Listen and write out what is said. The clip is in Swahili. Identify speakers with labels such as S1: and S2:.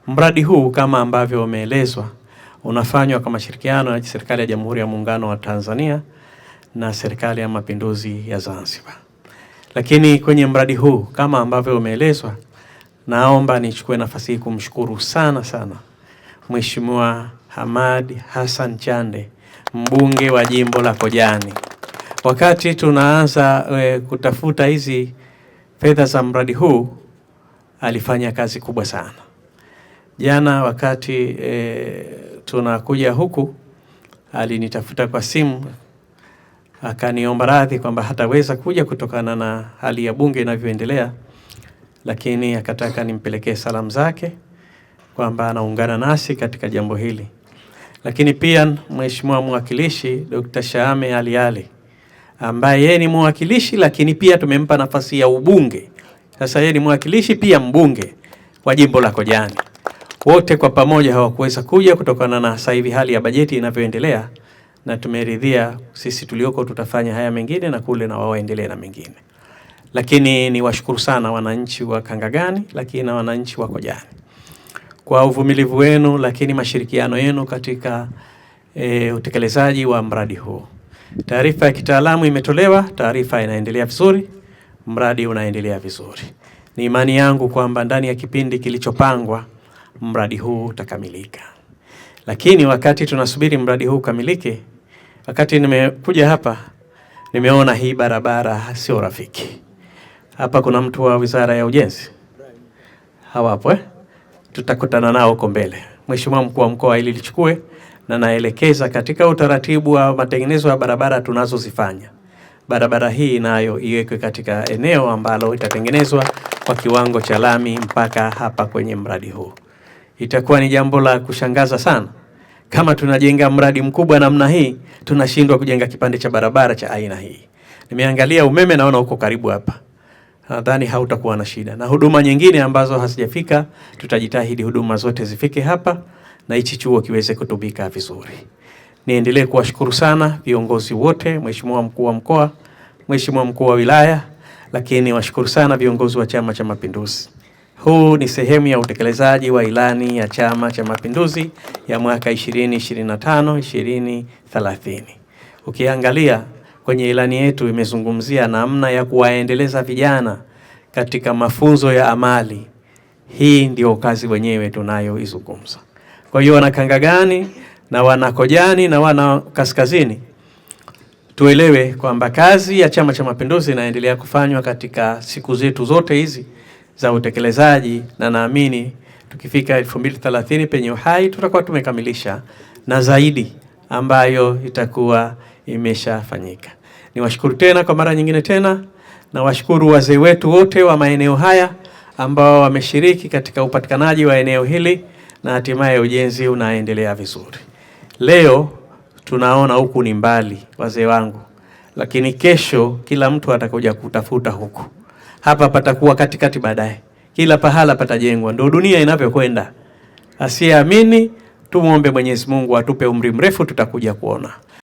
S1: Mradi huu kama ambavyo umeelezwa unafanywa kwa mashirikiano ya serikali ya Jamhuri ya Muungano wa Tanzania na serikali ya Mapinduzi ya Zanzibar. Lakini kwenye mradi huu kama ambavyo umeelezwa, naomba nichukue nafasi hii kumshukuru sana Mheshimiwa Hamad Hassan Chande, mbunge wa jimbo la Kojani. Wakati tunaanza kutafuta hizi fedha za mradi huu, alifanya kazi kubwa sana. Jana wakati tunakuja huku, alinitafuta kwa simu akaniomba radhi kwamba hataweza kuja kutokana na hali ya bunge inavyoendelea, lakini akataka nimpelekee salamu zake kwamba anaungana nasi katika jambo hili. Lakini pia Mheshimiwa mwakilishi Dr. Shahame Ali ambaye yeye ni mwakilishi lakini pia tumempa nafasi ya ubunge. Sasa yeye ni mwakilishi pia mbunge wa jimbo la Kojani. Wote kwa pamoja hawakuweza kuja kutokana na sasa hivi hali ya bajeti inavyoendelea, na tumeridhia sisi tulioko tutafanya haya mengine na kule na wao waendelee na mengine. Lakini ni washukuru sana wananchi wa Kangagani lakini na wananchi wa Kojani kwa uvumilivu wenu, lakini mashirikiano yenu katika utekelezaji wa mradi huu. Taarifa ya kitaalamu imetolewa, taarifa inaendelea vizuri, mradi unaendelea vizuri. Ni imani yangu kwamba ndani ya kipindi kilichopangwa mradi huu utakamilika. Lakini wakati tunasubiri mradi huu kamilike, wakati nimekuja hapa nimeona hii barabara sio rafiki. Hapa kuna mtu wa Wizara ya Ujenzi? Hawapo Tutakutana nao huko mbele. Mheshimiwa Mkuu wa Mkoa ili lichukue na naelekeza katika utaratibu wa matengenezo ya barabara tunazozifanya. Barabara hii nayo iwekwe katika eneo ambalo itatengenezwa kwa kiwango cha lami mpaka hapa kwenye mradi huu. Itakuwa ni jambo la kushangaza sana kama tunajenga mradi mkubwa namna hii tunashindwa kujenga kipande cha barabara cha aina hii. Nimeangalia umeme, naona uko karibu hapa. Nadhani hautakuwa na shida. Na huduma nyingine ambazo hazijafika, tutajitahidi huduma zote zifike hapa na hichi chuo kiweze kutumika vizuri. Niendelee kuwashukuru sana viongozi wote, Mheshimiwa Mkuu wa Mkoa, Mheshimiwa Mkuu wa Wilaya, lakini washukuru sana viongozi wa Chama cha Mapinduzi. Huu ni sehemu ya utekelezaji wa ilani ya Chama cha Mapinduzi ya mwaka 2025-2030. Ukiangalia kwenye ilani yetu imezungumzia namna ya kuwaendeleza vijana katika mafunzo ya amali. Hii ndio kazi wenyewe tunayoizungumza. Kwa hiyo wana Kangagani na wana Kojani na wana Kaskazini, tuelewe kwamba kazi ya Chama cha Mapinduzi inaendelea kufanywa katika siku zetu zote hizi za utekelezaji, na naamini tukifika 2030 penye uhai tutakuwa tumekamilisha na zaidi ambayo itakuwa imeshafanyika. Niwashukuru tena kwa mara nyingine tena, na washukuru wazee wetu wote wa maeneo haya ambao wameshiriki katika upatikanaji wa eneo hili na hatimaye ujenzi unaendelea vizuri. Leo tunaona huku ni mbali wazee wangu, lakini kesho kila mtu atakuja kutafuta huku. Hapa patakuwa katikati baadaye. Kila pahala patajengwa. Ndio dunia inavyokwenda. Asiyeamini tumuombe Mwenyezi Mungu atupe umri mrefu, tutakuja kuona.